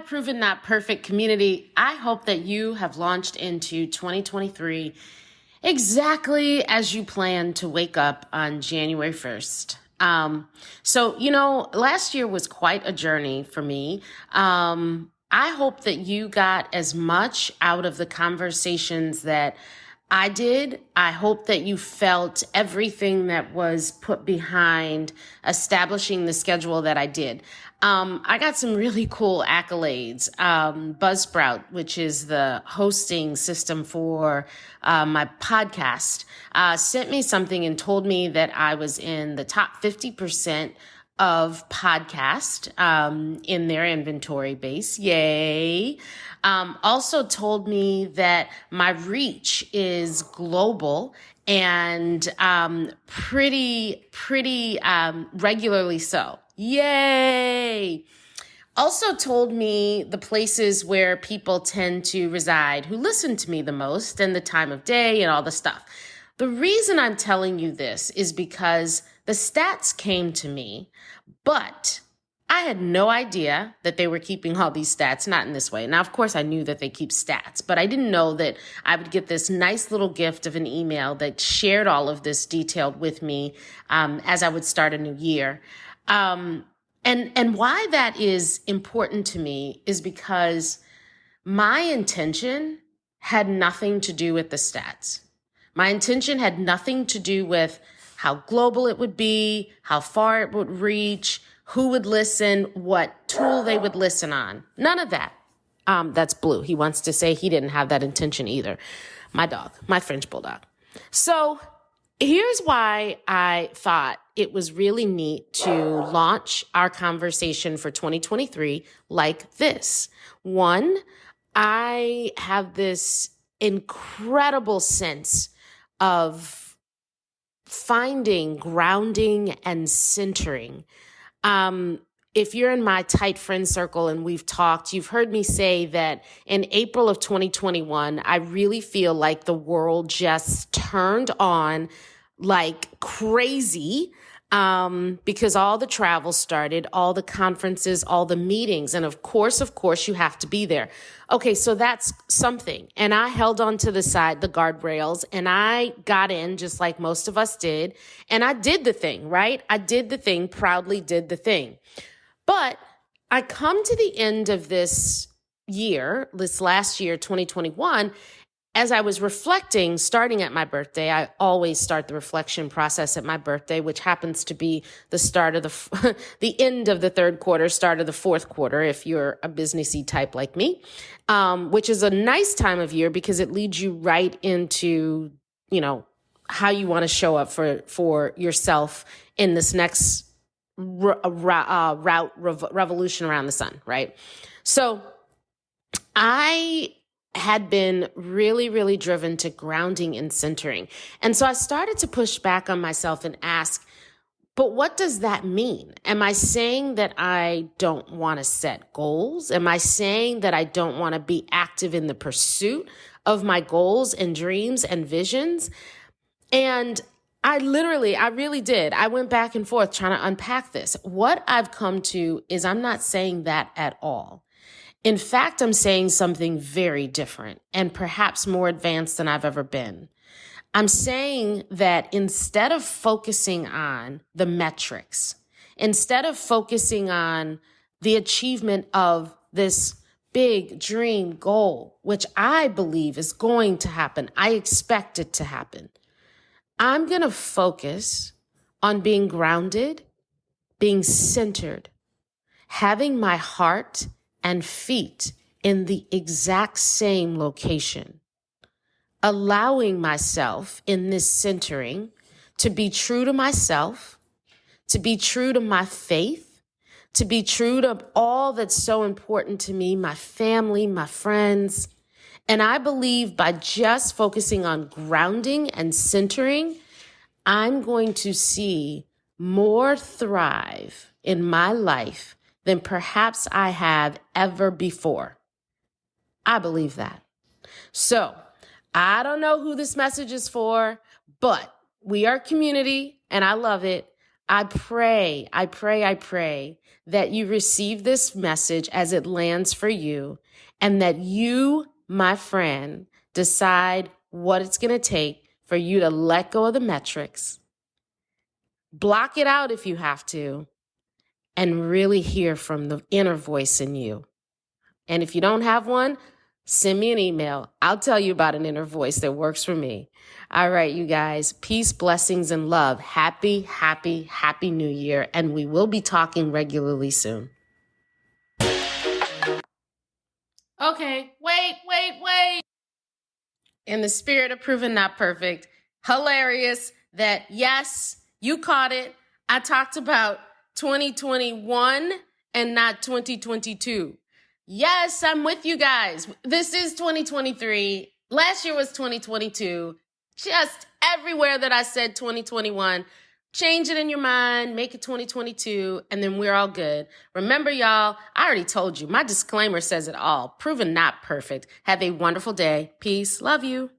Proven Not Perfect community. I hope that you have launched into 2023 exactly as you plan to wake up on January 1st. Last year was quite a journey for me. I hope that you got as much out of the conversations that I did. I hope that you felt everything that was put behind establishing the schedule that I did. I got some really cool accolades. Buzzsprout, which is the hosting system for my podcast, sent me something and told me that I was in the top 50% of podcast in their inventory base. Yay. Also told me that my reach is global and pretty regularly so. Yay. Also told me the places where people tend to reside who listen to me the most and the time of day and all the stuff. The reason I'm telling you this is because the stats came to me, but I had no idea that they were keeping all these stats, not in this way. Now, of course, I knew that they keep stats, but I didn't know that I would get this nice little gift of an email that shared all of this detailed with me as I would start a new year. And why that is important to me is because my intention had nothing to do with the stats. My intention had nothing to do with how global it would be, how far it would reach, who would listen, what tool they would listen on. None of that. That's Blue. He wants to say he didn't have that intention either. My dog, my French bulldog. So here's why I thought it was really neat to launch our conversation for 2023 like this. One, I have this incredible sense of finding, grounding, and centering. If you're in my tight friend circle and we've talked, you've heard me say that in April of 2021, I really feel like the world just turned on like crazy, because all the travel started, all the conferences, all the meetings. And of course, you have to be there. Okay. So that's something. And I held on to the guardrails, and I got in just like most of us did. And I did the thing, right? I did the thing, proudly did the thing. But I come to the end of this last year, 2021, as I was reflecting, starting at my birthday. I always start the reflection process at my birthday, which happens to be the start of the end of the third quarter, start of the fourth quarter, if you're a businessy type like me, which is a nice time of year because it leads you right into, how you want to show up for yourself in this next revolution around the sun, right? So I had been really, really driven to grounding and centering. And so I started to push back on myself and ask, but what does that mean? Am I saying that I don't want to set goals? Am I saying that I don't want to be active in the pursuit of my goals and dreams and visions? And I really did. I went back and forth trying to unpack this. What I've come to is I'm not saying that at all. In fact, I'm saying something very different and perhaps more advanced than I've ever been. I'm saying that instead of focusing on the metrics, instead of focusing on the achievement of this big dream goal, which I believe is going to happen, I expect it to happen, I'm going to focus on being grounded, being centered, having my heart and feet in the exact same location, allowing myself in this centering to be true to myself, to be true to my faith, to be true to all that's so important to me, my family, my friends. And I believe by just focusing on grounding and centering, I'm going to see more thrive in my life than perhaps I have ever before. I believe that. So I don't know who this message is for, but we are community and I love it. I pray that you receive this message as it lands for you, and that you, my friend, decide what it's going to take for you to let go of the metrics, block it out if you have to, and really hear from the inner voice in you. And if you don't have one, send me an email. I'll tell you about an inner voice that works for me. All right, you guys, peace, blessings, and love. Happy, happy, happy New Year. And we will be talking regularly soon. Okay, wait. In the spirit of Proven Not Perfect, hilarious that, yes, you caught it. I talked about 2021 and not 2022. Yes, I'm with you guys. This is 2023. Last year was 2022. Just everywhere that I said 2021, change it in your mind, make it 2022, and then we're all good. Remember, y'all, I already told you, my disclaimer says it all. Proven not perfect. Have a wonderful day. Peace. Love you.